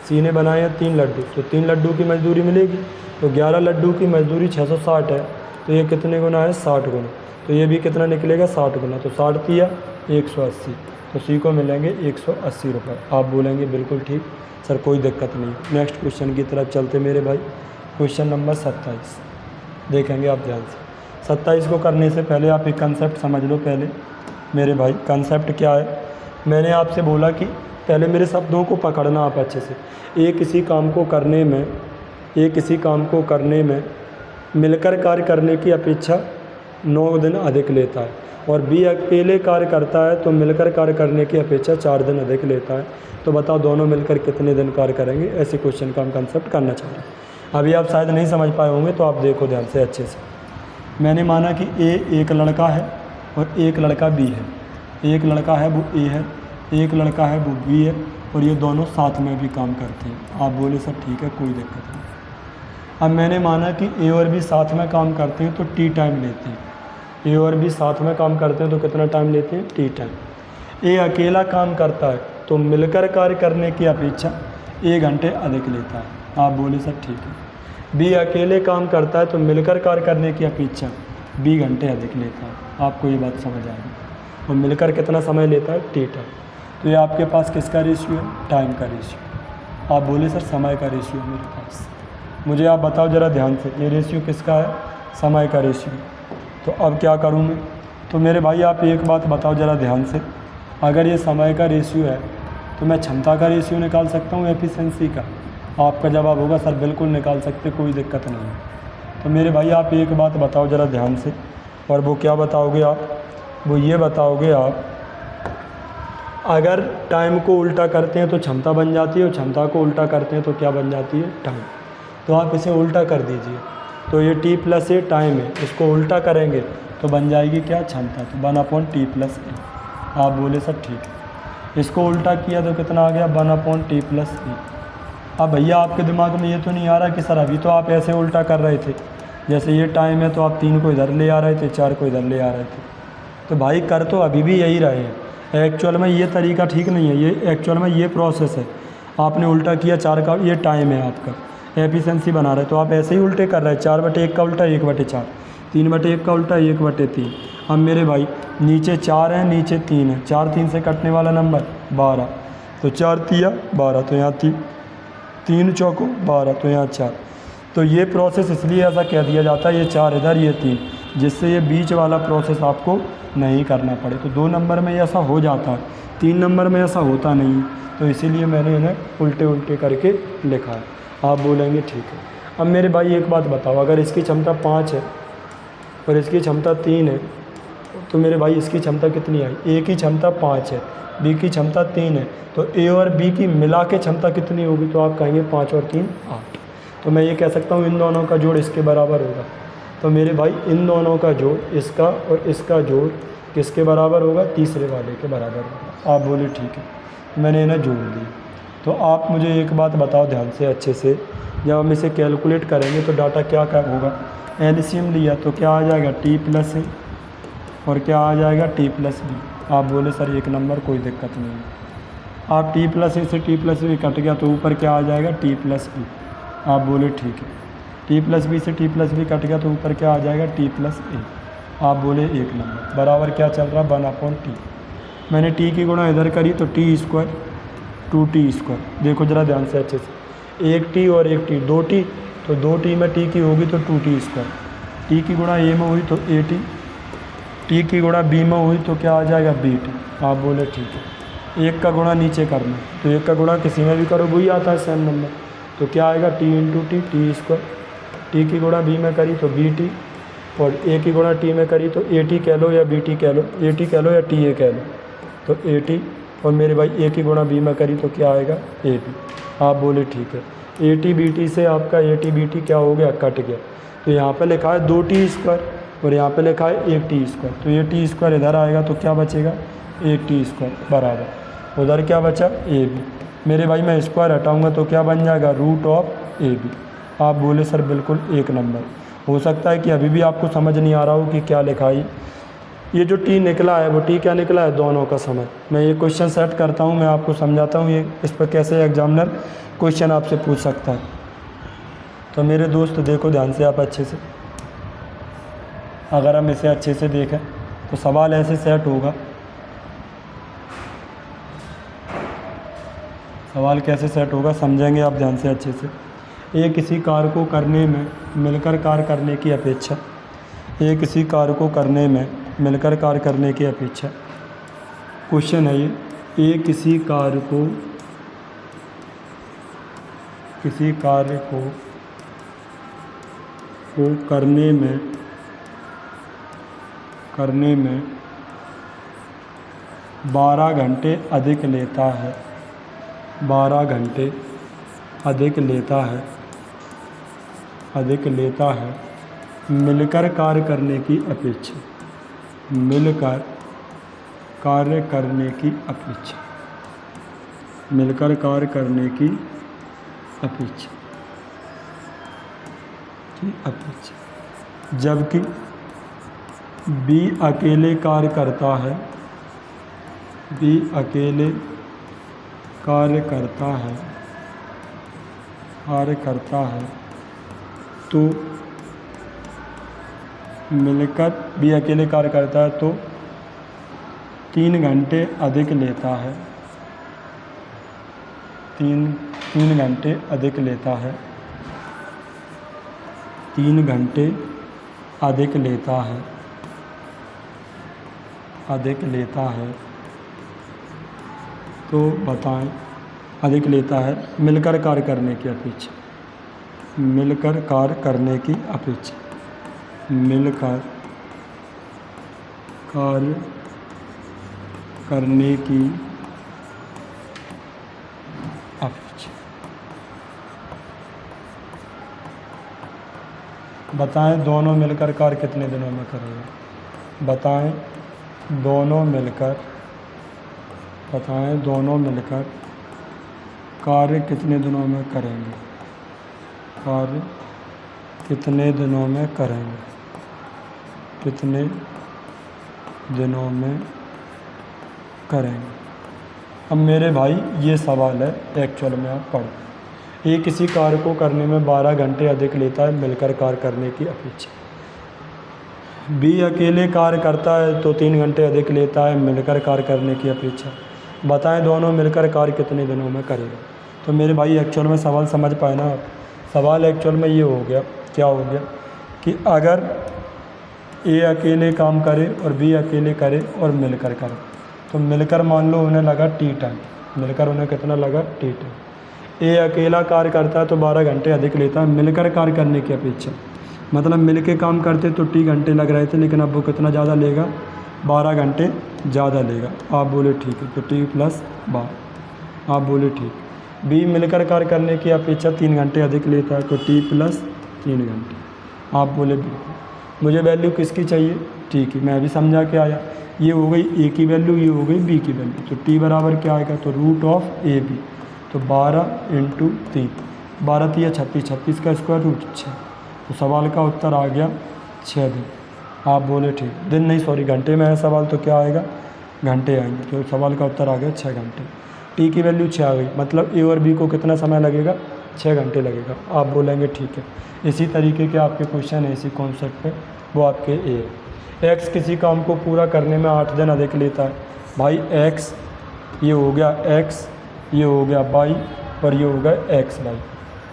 सी ने बनाए हैं 3 लड्डू, तो 3 लड्डू की मजदूरी मिलेगी। तो 11 लड्डू की मजदूरी 660 है, तो ये कितने गुना है? 60 गुना। तो ये भी कितना निकलेगा? 60 गुना। तो 60 दिया 180, तो सी को मिलेंगे 180 रुपये। आप बोलेंगे बिल्कुल ठीक सर, कोई दिक्कत नहीं। नेक्स्ट क्वेश्चन की तरफ चलते मेरे भाई, क्वेश्चन नंबर 27 देखेंगे आप ध्यान से। 27 को करने से पहले आप एक कंसेप्ट समझ लो पहले मेरे भाई। कंसेप्ट क्या है? मैंने आपसे बोला कि पहले मेरे शब्दों को पकड़ना आप अच्छे से। ए किसी काम को करने में मिलकर कार्य करने की अपेक्षा 9 दिन अधिक लेता है, और बी अकेले कार्य करता है तो मिलकर कार्य करने की अपेक्षा 4 दिन अधिक लेता है। तो बताओ दोनों मिलकर कितने दिन कार्य करेंगे? ऐसे क्वेश्चन का हम कंसेप्ट करना चाह रहे हैं। अभी आप शायद नहीं समझ पाए होंगे, तो आप देखो ध्यान से अच्छे से। मैंने माना कि ए एक लड़का है और एक लड़का बी है। एक लड़का है वो ए है, एक लड़का है वो बी है, और ये दोनों साथ में भी काम करते हैं। आप बोले सर ठीक है, कोई दिक्कत नहीं। अब मैंने माना कि ए और बी साथ में काम करते हैं तो टी टाइम लेते हैं। ए और बी साथ में काम करते हैं तो कितना टाइम लेते हैं? T time. ए अकेला काम करता है तो मिलकर कार्य करने की अपेक्षा 1 घंटे अधिक लेता है। आप बोले सर ठीक है। बी अकेले काम करता है तो मिलकर कार्य करने की अपेक्षा बी घंटे अधिक लेता है। आपको ये बात समझ आएगी। और मिलकर कितना समय लेता है? T time. तो ये आपके पास किसका रेशियो है? टाइम का रेशियो। आप बोले सर समय का रेशियो मेरे पास। मुझे आप बताओ ज़रा ध्यान से, ये रेशियो किसका है? समय का रेशियो। तो अब क्या करूँ मैं? तो मेरे भाई आप एक बात बताओ ज़रा ध्यान से, अगर ये समय का रेशियो है तो मैं क्षमता का रेशियो निकाल सकता हूँ एफिशिएंसी का? आपका जवाब होगा सर बिल्कुल निकाल सकते, कोई दिक्कत नहीं है। तो मेरे भाई आप एक बात बताओ ज़रा ध्यान से, और वो क्या बताओगे आप? वो ये बताओगे आप, अगर टाइम को उल्टा करते हैं तो क्षमता बन जाती है, और क्षमता को उल्टा करते हैं तो क्या बन जाती है? टाइम। तो आप इसे उल्टा कर दीजिए। तो ये टी प्लस ए टाइम है, इसको उल्टा करेंगे तो बन जाएगी क्या? क्षमता। तो 1/t प्लस ए। आप बोले सर ठीक है। इसको उल्टा किया तो कितना आ गया? 1/t प्लस ए। अब भैया आपके दिमाग में ये तो नहीं आ रहा कि सर अभी तो आप ऐसे उल्टा कर रहे थे, जैसे ये टाइम है तो आप 3 को इधर ले आ रहे थे, 4 को इधर ले आ रहे थे। तो भाई कर तो अभी भी यही रहे हैं। एक्चुअल में ये तरीका ठीक नहीं है, ये एक्चुअल में ये प्रोसेस है। आपने उल्टा किया 4 का, ये टाइम है आपका, एफिशिएंसी बना रहे, तो आप ऐसे ही उल्टे कर रहे हैं। 4/1 का उल्टा 1/4, 3/1 का उल्टा 1/3। अब मेरे भाई नीचे 4 है, नीचे 3 है, 4 3 से कटने वाला नंबर 12, तो 4 तिया 12, तो यहाँ 3 चौको 12, तो यहाँ 4। तो ये प्रोसेस इसलिए ऐसा कह दिया जाता है, ये 4 इधर, ये 3, जिससे ये बीच वाला प्रोसेस आपको नहीं करना पड़े। तो 2 नंबर में ऐसा हो जाता है, 3 नंबर में ऐसा होता नहीं, तो इसीलिए मैंने इन्हें उल्टे उल्टे करके लिखा है। आप बोलेंगे ठीक है। अब मेरे भाई एक बात बताओ, अगर इसकी क्षमता 5 है और इसकी क्षमता 3 है, तो मेरे भाई इसकी क्षमता कितनी आई? ए की क्षमता 5 है, बी की क्षमता 3 है, तो ए और बी की मिला के क्षमता कितनी होगी? तो आप कहेंगे 5 और 3 8। तो मैं ये कह सकता हूँ इन दोनों का जोड़ इसके बराबर होगा। तो मेरे भाई इन दोनों का जोड़, इसका और इसका जोड़ किसके बराबर होगा? तीसरे वाले के बराबर होगा। आप बोले ठीक है, मैंने इन्हें जोड़ दी। तो आप मुझे एक बात बताओ ध्यान से अच्छे से, जब हम इसे कैलकुलेट करेंगे तो डाटा क्या क्या होगा? एलसीएम लिया तो क्या आ जाएगा? टी प्लस ए, और क्या आ जाएगा? T plus B. आप बोले सर 1 नंबर, कोई दिक्कत नहीं है। आप टी प्लस ए से टी प्लस बी कट गया तो ऊपर क्या आ जाएगा? T plus B. आप बोले ठीक है। टी प्लस बी से टी प्लस बी कट गया तो ऊपर क्या आ जाएगा? T plus A. आप बोले 1 नंबर। बराबर क्या चल रहा है? 1/t। मैंने टी की गुणा इधर करी तो टी स्क्वायर 2t स्क्वायर। देखो ज़रा ध्यान से अच्छे से, 1 टी और 1 टी, 2 टी, तो 2 टी में टी की होगी तो 2t स्क्वायर। टी की गुणा ए में हुई तो ए टी, टी की गुणा बी में हुई तो क्या आ जाएगा? B T. आप बोले ठीक है। 1 का गुणा नीचे करना, तो 1 का गुणा किसी में भी करो वही आता है सेम नंबर। तो क्या आएगा? T into T, T square. T की गुणा बी में करी तो बी टी, और ए की गुणा टी में करी तो ए टी कह लो या बी टी कह लो, ए टी कह लो या टी ए कह लो, तो ए टी। और मेरे भाई ए की गुणा बी में करी तो क्या आएगा? A B. आप बोले ठीक है। ए टी बी टी से आपका ए टी बी टी क्या हो गया? कट गया। तो यहाँ पे लिखा है 2t स्क्वायर और यहाँ पे लिखा है 1t स्क्वायर, तो ये टी स्क्वायर इधर आएगा तो क्या बचेगा? 1t स्क्वायर बराबर उधर क्या बचा? A B. मेरे भाई मैं स्क्वायर हटाऊँगा तो क्या बन जाएगा? √ए बी। आप बोले सर बिल्कुल 1 नंबर। हो सकता है कि अभी भी आपको समझ नहीं आ रहा हो कि क्या लिखा है। ये जो टी निकला है वो टी क्या निकला है? दोनों का समय। मैं ये क्वेश्चन सेट करता हूँ, मैं आपको समझाता हूँ ये इस पर कैसे एग्जामिनर क्वेश्चन आपसे पूछ सकता है। तो मेरे दोस्त देखो ध्यान से आप अच्छे से, अगर हम इसे अच्छे से देखें तो सवाल ऐसे सेट होगा। सवाल कैसे सेट होगा समझेंगे आप ध्यान से अच्छे से। ये किसी कार्य को करने में मिलकर कार्य करने की अपेक्षा, ये किसी कार्य को करने में मिलकर कार्य करने की अपेक्षा, क्वेश्चन है ये किसी कार्य को करने में 12 घंटे अधिक लेता है, 12 घंटे अधिक लेता है मिलकर कार्य करने की अपेक्षा, मिलकर कार्य करने की अपेक्षा, मिलकर कार्य करने की अपेक्षा, जबकि बी अकेले कार्य करता है, बी अकेले कार्य करता है तो मिलकर बी अकेले कार्य करता है तो 3 घंटे अधिक लेता है। 3 घंटे अधिक लेता है। 3 घंटे अधिक लेता है तो बताएं, अधिक लेता है मिलकर कार्य करने की अपेक्षा। मिलकर कार्य करने की अपेक्षा। मिलकर कार्य करने की अपेक्षा। बताएं दोनों मिलकर कार्य कितने दिनों में करेंगे। बताएं दोनों मिलकर कार्य कितने दिनों में करेंगे। कार्य कितने दिनों में करेंगे। कितने दिनों में करेंगे। अब मेरे भाई ये सवाल है, एक्चुअल में आप पढ़ो। ए किसी कार्य को करने में 12 घंटे अधिक लेता है मिलकर कार्य करने की अपेक्षा। बी अकेले कार्य करता है तो 3 घंटे अधिक लेता है मिलकर कार्य करने की अपेक्षा। बताएं दोनों मिलकर कार्य कितने दिनों में करेगा। तो मेरे भाई एक्चुअल में सवाल समझ पाए ना आप। सवाल एक्चुअल में ये हो गया, क्या हो गया कि अगर ए अकेले काम करे और बी अकेले करे और मिलकर करे, तो मिलकर मान लो उन्हें लगा टी टाइम। मिलकर उन्हें कितना लगा, टी टाइम। ए अकेला कार्य करता है तो 12 घंटे अधिक लेता है मिलकर कार्य करने की अपेक्षा। मतलब मिल के काम करते तो टी घंटे लग रहे थे, लेकिन अब वो कितना ज़्यादा लेगा, 12 घंटे ज़्यादा लेगा। आप बोले ठीक है, तो टी प्लस 12। आप बोले ठीक। बी मिलकर कार्य करने की अपेक्षा 3 घंटे अधिक लेता है तो टी प्लस 3 घंटे। आप बोले बिल्कुल। मुझे वैल्यू किसकी चाहिए, टी की। मैं अभी समझा के आया। ये हो गई ए की वैल्यू, ये हो गई बी की वैल्यू। तो टी बराबर क्या आएगा, तो रूट ऑफ ए बी। तो 12 × 3, 12 3 36, 36 का स्क्वायर रूट 6। तो सवाल का उत्तर आ गया 6 दिन। आप बोले ठीक। दिन नहीं, सॉरी, घंटे में है सवाल, तो क्या आएगा, घंटे आएंगे। तो सवाल का उत्तर आ गया 6 घंटे। टी की वैल्यू 6 आ गई, मतलब ए और बी को कितना समय लगेगा, 6 घंटे लगेगा। आप बोलेंगे ठीक है। इसी तरीके के आपके क्वेश्चन है इसी कॉन्सेप्ट पे, वो आपके ए है। एक्स किसी काम को पूरा करने में 8 दिन अधिक लेता है। भाई एक्स, ये हो गया एक्स, ये हो गया वाई और ये हो गया एक्स वाई।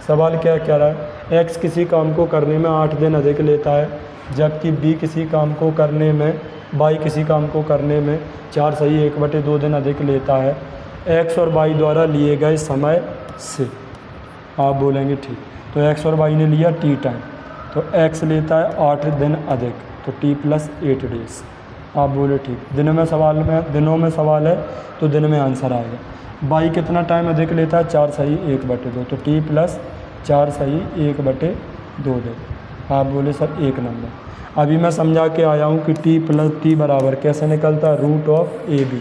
सवाल क्या कह रहा है, एक्स किसी काम को करने में 8 दिन अधिक लेता है, जबकि बी किसी काम को करने में, वाई किसी काम को करने में 4/1/2 दिन अधिक लेता है एक्स और वाई द्वारा लिए गए समय से। आप बोलेंगे ठीक। तो एक्स और वाई ने लिया टी टाइम, तो एक्स लेता है 8 दिन अधिक, तो टी प्लस 8 डेज। आप बोले ठीक। दिनों में सवाल है तो दिन में आंसर आएगा। वाई कितना टाइम अधिक लेता है, 4/1/2, तो टी प्लस 4/1/2 दिन। आप बोले सर 1 नंबर। अभी मैं समझा के आया हूँ कि टी प्लस टी बराबर कैसे निकलता है, रूट ऑफ ए बी।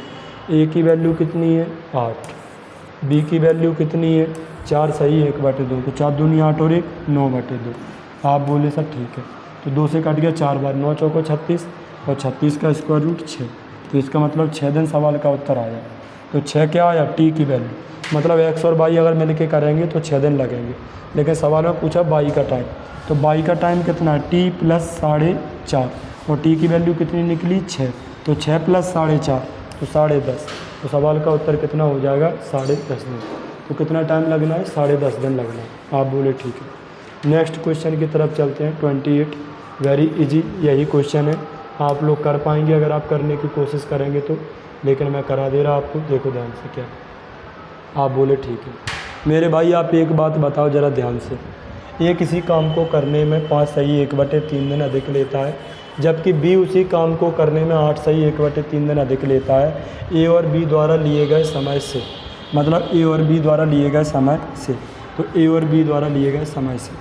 ए की वैल्यू कितनी है, 8। बी की वैल्यू कितनी है, 4/1/2, तो 4 दूनी 8 और 1 9/2। आप बोले सर ठीक है। तो 2 से कट गया 4 बार, 9 चौको 36 और 36 का स्क्वायर रूट 6। तो इसका मतलब 6 दिन सवाल का उत्तर आया। तो 6 क्या आया, टी की वैल्यू। मतलब एक्स और वाई अगर मिल के करेंगे तो 6 दिन लगेंगे, लेकिन सवाल में पूछा वाई का टाइम। तो वाई का टाइम कितना है, टी प्लस 4.5, और टी की वैल्यू कितनी निकली, 6। तो 6 + 4.5 तो 10.5। तो सवाल का उत्तर कितना हो जाएगा, 10.5 दिन। तो कितना टाइम लगना है, 10.5 दिन लगना है। आप बोले ठीक है। नेक्स्ट क्वेश्चन की तरफ चलते हैं। 28 वेरी इजी, यही क्वेश्चन है। आप लोग कर पाएंगे अगर आप करने की कोशिश करेंगे तो, लेकिन मैं करा दे रहा आपको, देखो ध्यान से क्या। आप बोले ठीक है। मेरे भाई आप एक बात बताओ ज़रा ध्यान से। ए किसी काम को करने में 5/1/3 दिन अधिक लेता है, जबकि बी उसी काम को करने में 8/1/3 दिन अधिक लेता है ए और बी द्वारा लिए गए समय से। मतलब ए और बी द्वारा लिए गए समय से। तो ए और बी द्वारा लिए गए समय से,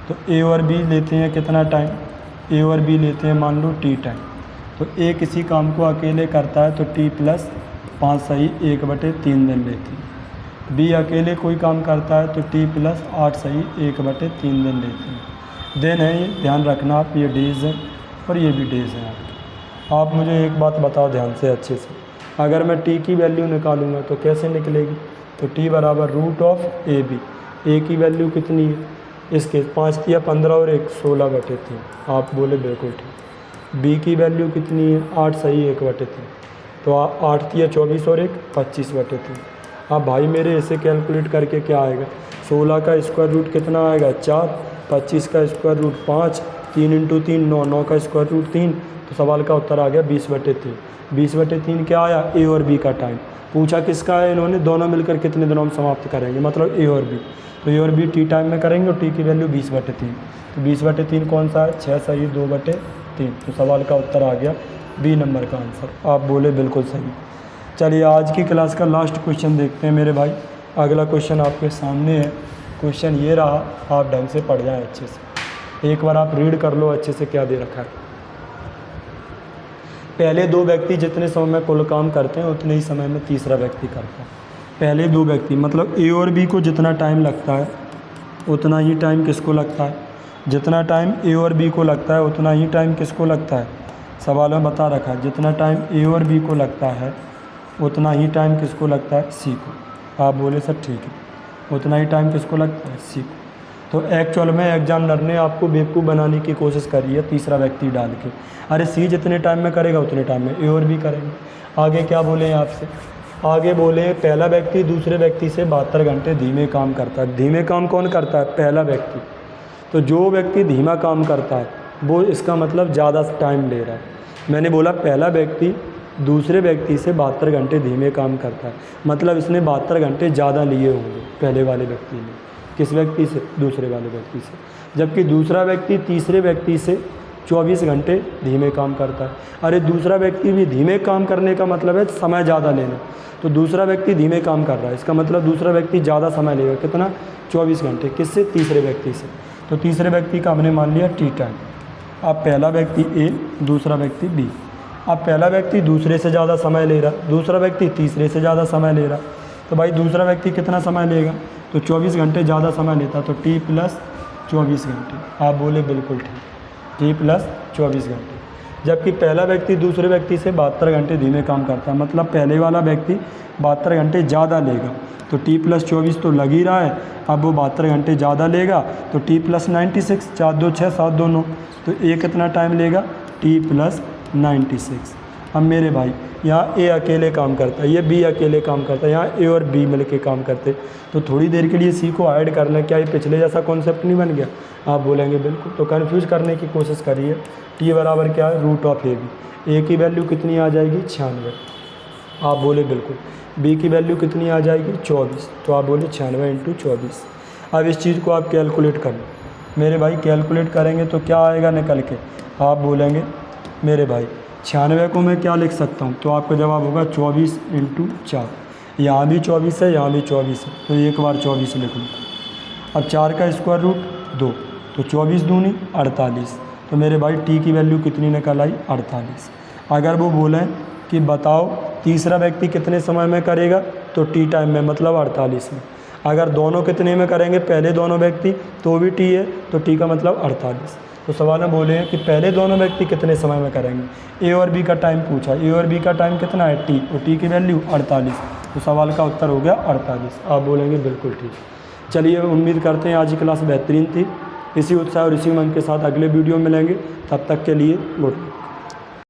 तो ए और बी लेते हैं कितना टाइम, ए और बी लेते हैं मान लो टी टाइम। तो ए किसी काम को अकेले करता है तो टी प्लस 5/1/3 दिन लेती है। बी अकेले कोई काम करता है तो टी प्लस 8/1/3 दिन लेते हैं। दिन है ये, ध्यान रखना आप, ये डेज है और ये भी डेज है। आप मुझे एक बात बताओ ध्यान से अच्छे से, अगर मैं टी की वैल्यू निकालूंगा तो कैसे निकलेगी, तो टी बराबर रूट ऑफ ए बी। ए की वैल्यू कितनी है, इसके 5 तिया 15 और 1 16/3। आप बोले बिल्कुल ठीक। बी की वैल्यू कितनी है, 8 सही 1/3, तो 8 तिया 24 और 1 25/3। अब भाई मेरे इसे कैलकुलेट करके क्या आएगा, 16 का स्क्वायर रूट कितना आएगा 4, 25 का स्क्वायर रूट 5, 3 × 3 9, 9 का स्क्वायर रूट 3, तो सवाल का उत्तर आ गया 20/3। 20/3 क्या आया, ए और बी का टाइम पूछा किसका है इन्होंने, दोनों मिलकर कितने दिनों में समाप्त करेंगे, मतलब ए और बी। तो ए और बी टी टाइम में करेंगे और टी की वैल्यू 20/3। तो 20/3 कौन सा है, 6 सही 2/3। तो सवाल का उत्तर आ गया बी नंबर का आंसर। आप बोले बिल्कुल सही। चलिए आज की क्लास का लास्ट क्वेश्चन देखते हैं मेरे भाई। अगला क्वेश्चन आपके सामने है। क्वेश्चन ये रहा, आप ढंग से पढ़ जाएं अच्छे से, एक बार आप रीड कर लो अच्छे से क्या दे रखा है। पहले 2 व्यक्ति जितने समय में कुल काम करते हैं उतने ही समय में तीसरा व्यक्ति करता है। पहले 2 व्यक्ति मतलब ए और बी को जितना टाइम लगता है उतना ही टाइम किसको लगता है, जितना टाइम ए और बी को लगता है उतना ही टाइम किसको लगता है, सवाल में बता रखा है जितना टाइम ए और बी को लगता है उतना ही टाइम किसको लगता है, सी को। आप बोले सर ठीक है, उतना ही टाइम किसको लगता है, सी को। तो एक्चुअल में एग्जामिनर ने आपको बेवकूफ़ बनाने की कोशिश करी है तीसरा व्यक्ति डाल के। अरे सी जितने टाइम में करेगा उतने टाइम में ए और बी करेंगे। आगे क्या बोले हैं आपसे, आगे बोले पहला व्यक्ति दूसरे व्यक्ति से 72 घंटे धीमे काम करता है। धीमे काम कौन करता है, पहला व्यक्ति। तो जो व्यक्ति धीमा काम करता है वो इसका मतलब ज़्यादा टाइम ले रहा है। मैंने बोला पहला व्यक्ति दूसरे व्यक्ति से 72 घंटे धीमे काम करता है, मतलब इसने 72 घंटे ज़्यादा लिए होंगे पहले वाले व्यक्ति ने। किस व्यक्ति से, दूसरे वाले व्यक्ति से। जबकि दूसरा व्यक्ति तीसरे व्यक्ति से 24 घंटे धीमे काम करता है। अरे दूसरा व्यक्ति भी धीमे काम करने का मतलब है समय ज़्यादा लेना। तो दूसरा व्यक्ति धीमे काम कर रहा है, इसका मतलब दूसरा व्यक्ति ज़्यादा समय लेगा, कितना, 24 घंटे। किससे, तीसरे व्यक्ति से। तो तीसरे व्यक्ति का हमने मान लिया टी टाइम। अब पहला व्यक्ति ए, दूसरा व्यक्ति बी। अब पहला व्यक्ति दूसरे से ज़्यादा समय ले रहा, दूसरा व्यक्ति तीसरे से ज़्यादा समय ले रहा। तो भाई दूसरा व्यक्ति कितना समय लेगा, तो 24 घंटे ज़्यादा समय लेता, तो टी प्लस 24 घंटे। आप बोले बिल्कुल ठीक, टी प्लस 24 घंटे। जबकि पहला व्यक्ति दूसरे व्यक्ति से 72 घंटे धीमे काम करता है, मतलब पहले वाला व्यक्ति 72 घंटे ज़्यादा लेगा। तो टी प्लस 24 तो लग ही रहा है, अब वो 72 घंटे ज़्यादा लेगा, तो टी प्लस 96, 4 2 6 7 2 9, तो ए कितना टाइम लेगा, टी प्लस 96। अब मेरे भाई यहाँ ए अकेले काम करता है, ये बी अकेले काम करता है, यहाँ ए और बी मिल के काम करते, तो थोड़ी देर के लिए सी को ऐड करना, क्या ये पिछले जैसा कॉन्सेप्ट नहीं बन गया। आप बोलेंगे बिल्कुल। तो कन्फ्यूज़ करने की कोशिश करिए। टी बराबर क्या है, रूट ऑफ ए बी। ए की वैल्यू कितनी आ जाएगी, 96। आप बोले बिल्कुल। बी की वैल्यू कितनी आ जाएगी, 24। तो आप बोले 96 × 24। अब इस चीज़ को आप कैलकुलेट कर लो मेरे भाई। कैलकुलेट करेंगे तो क्या आएगा निकल के, आप बोलेंगे मेरे भाई 96 को मैं क्या लिख सकता हूँ, तो आपका जवाब होगा 24 × 4। यहाँ भी 24 है, यहाँ भी 24 है, तो एक बार 24 लिख लो। अब 4 का स्क्वायर रूट 2, तो 24 दूनी 48। तो मेरे भाई टी की वैल्यू कितनी निकल आई, 48। अगर वो बोलें कि बताओ तीसरा व्यक्ति कितने समय में करेगा, तो टी टाइम में, मतलब 48 में। अगर दोनों कितने में करेंगे, पहले दोनों व्यक्ति, तो भी टी है, तो टी का मतलब 48। तो सवाल में बोले हैं कि पहले दोनों व्यक्ति कितने समय में करेंगे। ए और बी का टाइम पूछा, ए और बी का टाइम कितना है, टी, और टी की वैल्यू 48। तो सवाल का उत्तर हो गया 48। आप बोलेंगे बिल्कुल ठीक। चलिए उम्मीद करते हैं आज की क्लास बेहतरीन थी। इसी उत्साह और इसी मन के साथ अगले वीडियो में मिलेंगे। तब तक के लिए गुड।